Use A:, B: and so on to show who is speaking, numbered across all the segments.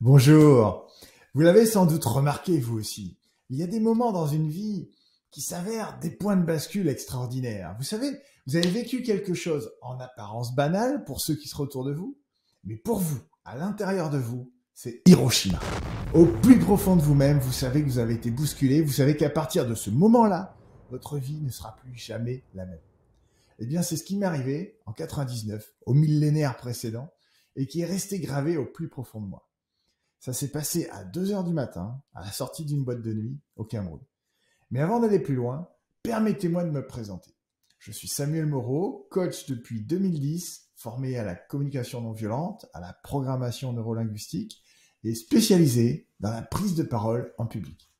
A: Bonjour. Vous l'avez sans doute remarqué, vous aussi. Il y a des moments dans une vie qui s'avèrent des points de bascule extraordinaires. Vous savez, vous avez vécu quelque chose en apparence banal pour ceux qui se autour de vous, mais pour vous, à l'intérieur de vous, c'est Hiroshima. Au plus profond de vous-même, vous savez que vous avez été bousculé, vous savez qu'à partir de ce moment-là, votre vie ne sera plus jamais la même. Eh bien, c'est ce qui m'est arrivé en 99, au millénaire précédent, et qui est resté gravé au plus profond de moi. Ça s'est passé à 2 heures du matin, à la sortie d'une boîte de nuit, au Cameroun. Mais avant d'aller plus loin, permettez-moi de me présenter. Je suis Samuel Moreau, coach depuis 2010, formé à la communication non violente, à la programmation neurolinguistique et spécialisé dans la prise de parole en public.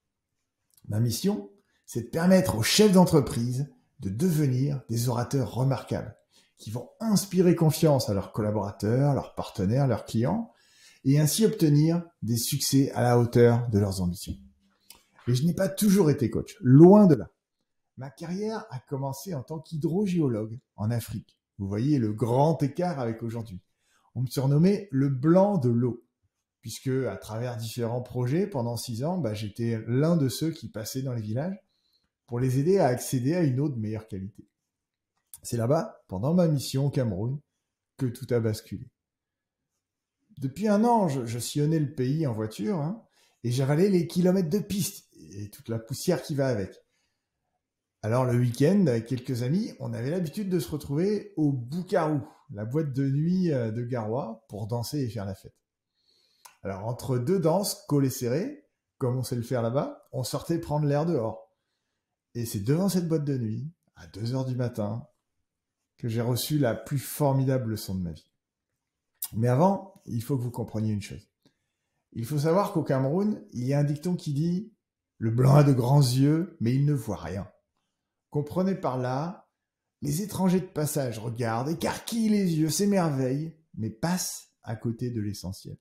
A: Ma mission, c'est de permettre aux chefs d'entreprise de devenir des orateurs remarquables, qui vont inspirer confiance à leurs collaborateurs, leurs partenaires, leurs clients, et ainsi obtenir des succès à la hauteur de leurs ambitions. Et je n'ai pas toujours été coach, loin de là. Ma carrière a commencé en tant qu'hydrogéologue en Afrique. Vous voyez le grand écart avec aujourd'hui. On me surnommait le blanc de l'eau, puisque à travers différents projets pendant 6 ans, j'étais l'un de ceux qui passaient dans les villages pour les aider à accéder à une eau de meilleure qualité. C'est là-bas, pendant ma mission au Cameroun, que tout a basculé. Depuis 1 an, je sillonnais le pays en voiture et j'avalais les kilomètres de piste et toute la poussière qui va avec. Alors le week-end, avec quelques amis, on avait l'habitude de se retrouver au Boukarou, la boîte de nuit de Garoua, pour danser et faire la fête. Alors entre deux danses, collées serrées, comme on sait le faire là-bas, on sortait prendre l'air dehors. Et c'est devant cette boîte de nuit, à 2 heures du matin, que j'ai reçu la plus formidable leçon de ma vie. Mais avant, il faut que vous compreniez une chose. Il faut savoir qu'au Cameroun, il y a un dicton qui dit « Le blanc a de grands yeux, mais il ne voit rien ». Comprenez par là, les étrangers de passage regardent, écarquillent les yeux, s'émerveillent, mais passent à côté de l'essentiel.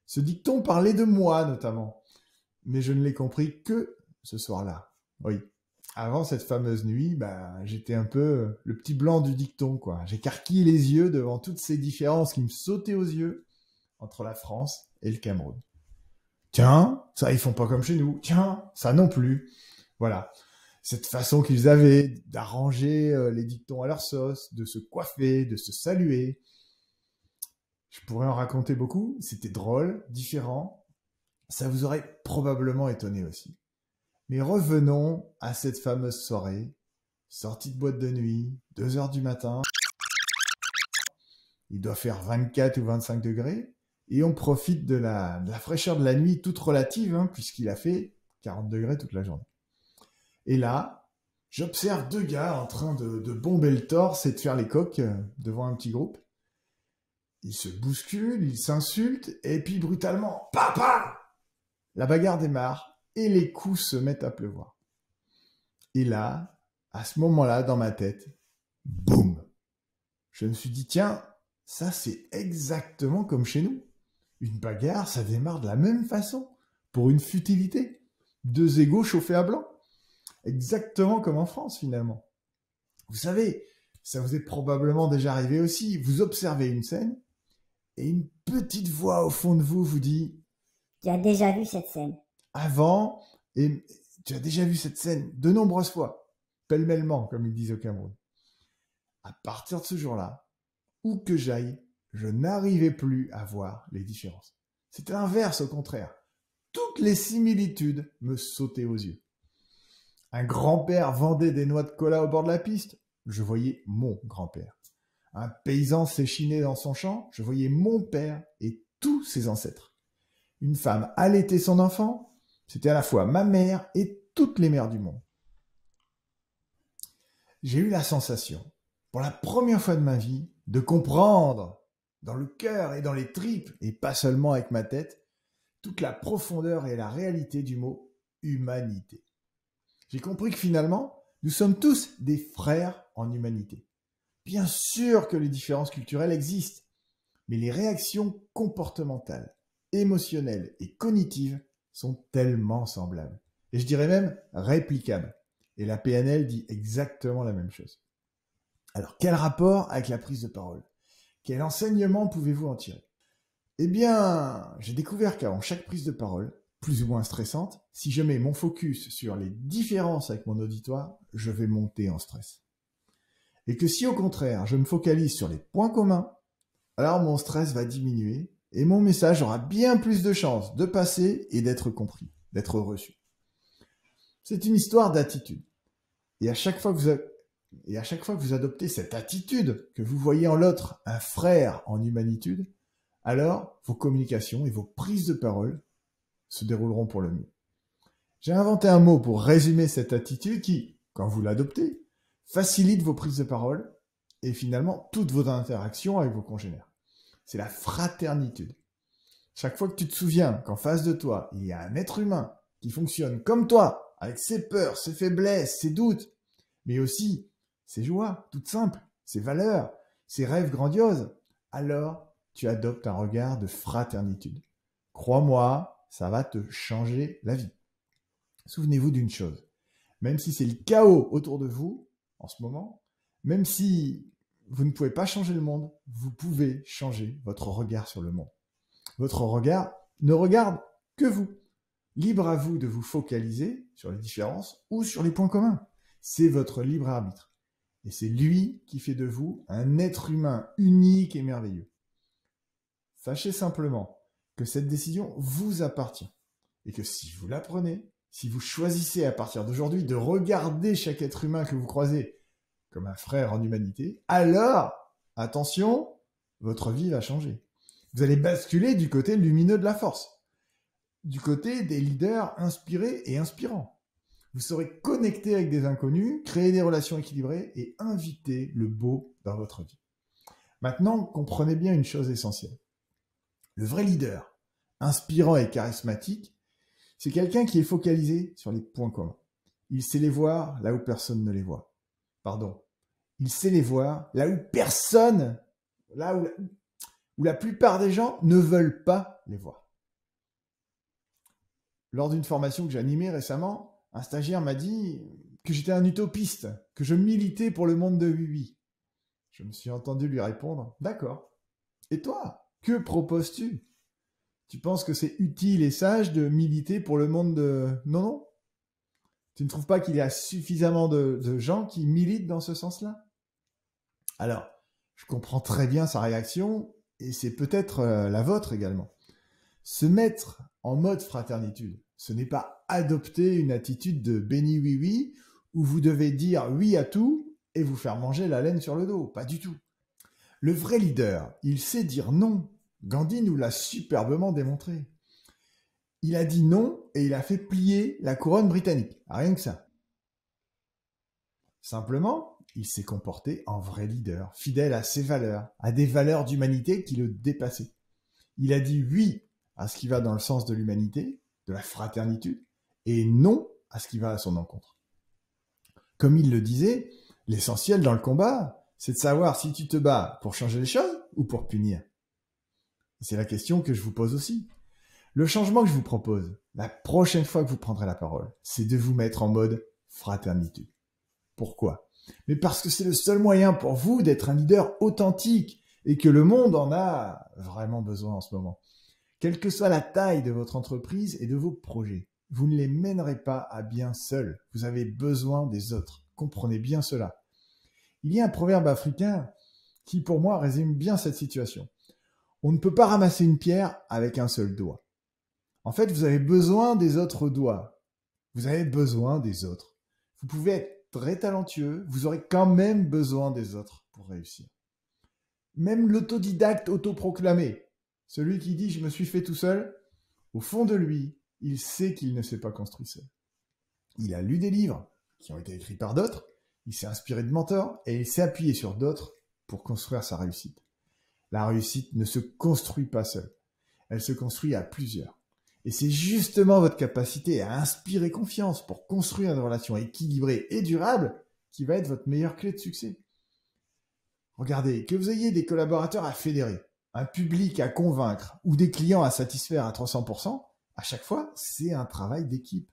A: Ce dicton parlait de moi, notamment. Mais je ne l'ai compris que ce soir-là. Oui. Avant cette fameuse nuit, j'étais un peu le petit blanc du dicton, quoi. J'écarquillais les yeux devant toutes ces différences qui me sautaient aux yeux entre la France et le Cameroun. Tiens, ça ils font pas comme chez nous. Tiens, ça non plus. Voilà. Cette façon qu'ils avaient d'arranger les dictons à leur sauce, de se coiffer, de se saluer. Je pourrais en raconter beaucoup. C'était drôle, différent. Ça vous aurait probablement étonné aussi. Mais revenons à cette fameuse soirée, sortie de boîte de nuit, 2 heures du matin. Il doit faire 24 ou 25 degrés. Et on profite de la fraîcheur de la nuit toute relative, puisqu'il a fait 40 degrés toute la journée. Et là, j'observe 2 gars en train de bomber le torse et de faire les coqs devant un petit groupe. Ils se bousculent, ils s'insultent, et puis brutalement, papa! La bagarre démarre. Et les coups se mettent à pleuvoir. Et là, à ce moment-là, dans ma tête, boum! Je me suis dit, tiens, ça c'est exactement comme chez nous. Une bagarre, ça démarre de la même façon, pour une futilité. 2 égos chauffés à blanc. Exactement comme en France, finalement. Vous savez, ça vous est probablement déjà arrivé aussi. Vous observez une scène, et une petite voix au fond de vous vous dit
B: « Tu as déjà vu cette scène ?»
A: Avant, et tu as déjà vu cette scène de nombreuses fois, pêle-mêlement, comme ils disent au Cameroun. À partir de ce jour-là, où que j'aille, je n'arrivais plus à voir les différences. C'était l'inverse, au contraire. Toutes les similitudes me sautaient aux yeux. Un grand-père vendait des noix de cola au bord de la piste, je voyais mon grand-père. Un paysan s'échinait dans son champ, je voyais mon père et tous ses ancêtres. Une femme allaitait son enfant, c'était à la fois ma mère et toutes les mères du monde. J'ai eu la sensation, pour la première fois de ma vie, de comprendre, dans le cœur et dans les tripes, et pas seulement avec ma tête, toute la profondeur et la réalité du mot humanité. J'ai compris que finalement, nous sommes tous des frères en humanité. Bien sûr que les différences culturelles existent, mais les réactions comportementales, émotionnelles et cognitives sont tellement semblables. Et je dirais même réplicables. Et la PNL dit exactement la même chose. Alors, quel rapport avec la prise de parole? Quel enseignement pouvez-vous en tirer? Eh bien, j'ai découvert qu'avant chaque prise de parole, plus ou moins stressante, si je mets mon focus sur les différences avec mon auditoire, je vais monter en stress. Et que si au contraire, je me focalise sur les points communs, alors mon stress va diminuer et mon message aura bien plus de chances de passer et d'être compris, d'être reçu. C'est une histoire d'attitude. Et à chaque fois que vous adoptez cette attitude, que vous voyez en l'autre un frère en humanitude, alors vos communications et vos prises de parole se dérouleront pour le mieux. J'ai inventé un mot pour résumer cette attitude qui, quand vous l'adoptez, facilite vos prises de parole et finalement toutes vos interactions avec vos congénères. C'est la fraternitude. Chaque fois que tu te souviens qu'en face de toi, il y a un être humain qui fonctionne comme toi, avec ses peurs, ses faiblesses, ses doutes, mais aussi ses joies toutes simples, ses valeurs, ses rêves grandioses, alors tu adoptes un regard de fraternitude. Crois-moi, ça va te changer la vie. Souvenez-vous d'une chose, même si c'est le chaos autour de vous en ce moment, même si vous ne pouvez pas changer le monde, vous pouvez changer votre regard sur le monde. Votre regard ne regarde que vous. Libre à vous de vous focaliser sur les différences ou sur les points communs. C'est votre libre arbitre. Et c'est lui qui fait de vous un être humain unique et merveilleux. Sachez simplement que cette décision vous appartient. Et que si vous la prenez, si vous choisissez à partir d'aujourd'hui de regarder chaque être humain que vous croisez comme un frère en humanité, alors, attention, votre vie va changer. Vous allez basculer du côté lumineux de la force, du côté des leaders inspirés et inspirants. Vous saurez connecter avec des inconnus, créer des relations équilibrées et inviter le beau dans votre vie. Maintenant, comprenez bien une chose essentielle. Le vrai leader, inspirant et charismatique, c'est quelqu'un qui est focalisé sur les points communs. Il sait les voir là où personne ne les voit. Il sait les voir là où personne, où la plupart des gens ne veulent pas les voir. Lors d'une formation que j'ai animée récemment, un stagiaire m'a dit que j'étais un utopiste, que je militais pour le monde de oui-oui. Je me suis entendu lui répondre « D'accord. Et toi, que proposes-tu ? Tu penses que c'est utile et sage de militer pour le monde de non ? Tu ne trouves pas qu'il y a suffisamment de gens qui militent dans ce sens-là ? » Alors, je comprends très bien sa réaction, et c'est peut-être la vôtre également. Se mettre en mode fraternitude, ce n'est pas adopter une attitude de béni oui-oui, où vous devez dire oui à tout et vous faire manger la laine sur le dos, pas du tout. Le vrai leader, il sait dire non. Gandhi nous l'a superbement démontré. Il a dit non et il a fait plier la couronne britannique, rien que ça. Simplement, il s'est comporté en vrai leader, fidèle à ses valeurs, à des valeurs d'humanité qui le dépassaient. Il a dit oui à ce qui va dans le sens de l'humanité, de la fraternitude, et non à ce qui va à son encontre. Comme il le disait, l'essentiel dans le combat, c'est de savoir si tu te bats pour changer les choses ou pour punir. C'est la question que je vous pose aussi. Le changement que je vous propose, la prochaine fois que vous prendrez la parole, c'est de vous mettre en mode fraternitude. Pourquoi ? Mais parce que c'est le seul moyen pour vous d'être un leader authentique et que le monde en a vraiment besoin en ce moment. Quelle que soit la taille de votre entreprise et de vos projets, vous ne les mènerez pas à bien seul. Vous avez besoin des autres. Comprenez bien cela. Il y a un proverbe africain qui, pour moi, résume bien cette situation. On ne peut pas ramasser une pierre avec un seul doigt. En fait, vous avez besoin des autres doigts. Vous avez besoin des autres. Vous pouvez être très talentueux, vous aurez quand même besoin des autres pour réussir. Même l'autodidacte autoproclamé, celui qui dit « je me suis fait tout seul », au fond de lui, il sait qu'il ne s'est pas construit seul. Il a lu des livres qui ont été écrits par d'autres, il s'est inspiré de mentors et il s'est appuyé sur d'autres pour construire sa réussite. La réussite ne se construit pas seule, elle se construit à plusieurs. Et c'est justement votre capacité à inspirer confiance pour construire une relation équilibrée et durable qui va être votre meilleure clé de succès. Regardez, que vous ayez des collaborateurs à fédérer, un public à convaincre ou des clients à satisfaire à 300%, à chaque fois, c'est un travail d'équipe.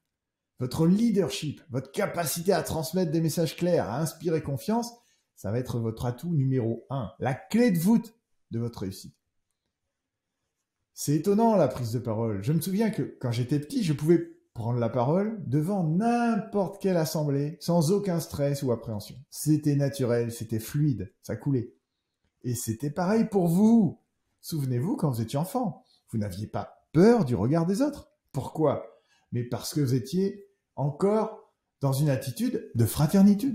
A: Votre leadership, votre capacité à transmettre des messages clairs, à inspirer confiance, ça va être votre atout numéro 1, la clé de voûte de votre réussite. C'est étonnant la prise de parole. Je me souviens que quand j'étais petit, je pouvais prendre la parole devant n'importe quelle assemblée sans aucun stress ou appréhension. C'était naturel, c'était fluide, ça coulait. Et c'était pareil pour vous. Souvenez-vous quand vous étiez enfant, vous n'aviez pas peur du regard des autres. Pourquoi? Mais parce que vous étiez encore dans une attitude de fraternité.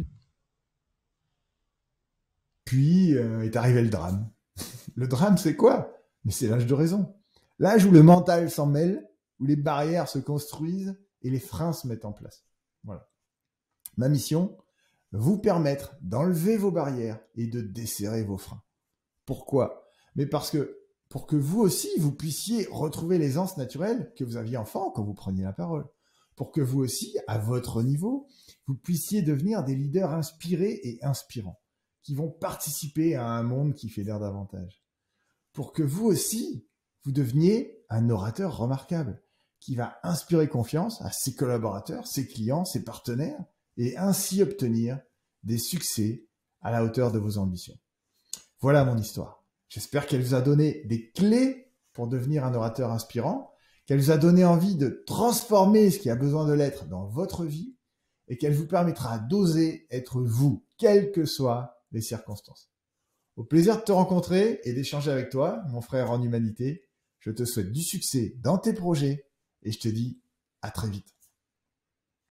A: Puis est arrivé le drame. Le drame, c'est quoi? Mais c'est l'âge de raison. L'âge où le mental s'en mêle, où les barrières se construisent et les freins se mettent en place. Voilà. Ma mission, vous permettre d'enlever vos barrières et de desserrer vos freins. Pourquoi? Mais parce que pour que vous aussi, vous puissiez retrouver l'aisance naturelle que vous aviez enfant quand vous preniez la parole. Pour que vous aussi, à votre niveau, vous puissiez devenir des leaders inspirés et inspirants, qui vont participer à un monde qui fédère davantage. Pour que vous aussi, vous deveniez un orateur remarquable, qui va inspirer confiance à ses collaborateurs, ses clients, ses partenaires, et ainsi obtenir des succès à la hauteur de vos ambitions. Voilà mon histoire. J'espère qu'elle vous a donné des clés pour devenir un orateur inspirant, qu'elle vous a donné envie de transformer ce qui a besoin de l'être dans votre vie, et qu'elle vous permettra d'oser être vous, quelles que soient les circonstances. Au plaisir de te rencontrer et d'échanger avec toi, mon frère en humanité. Je te souhaite du succès dans tes projets et je te dis à très vite.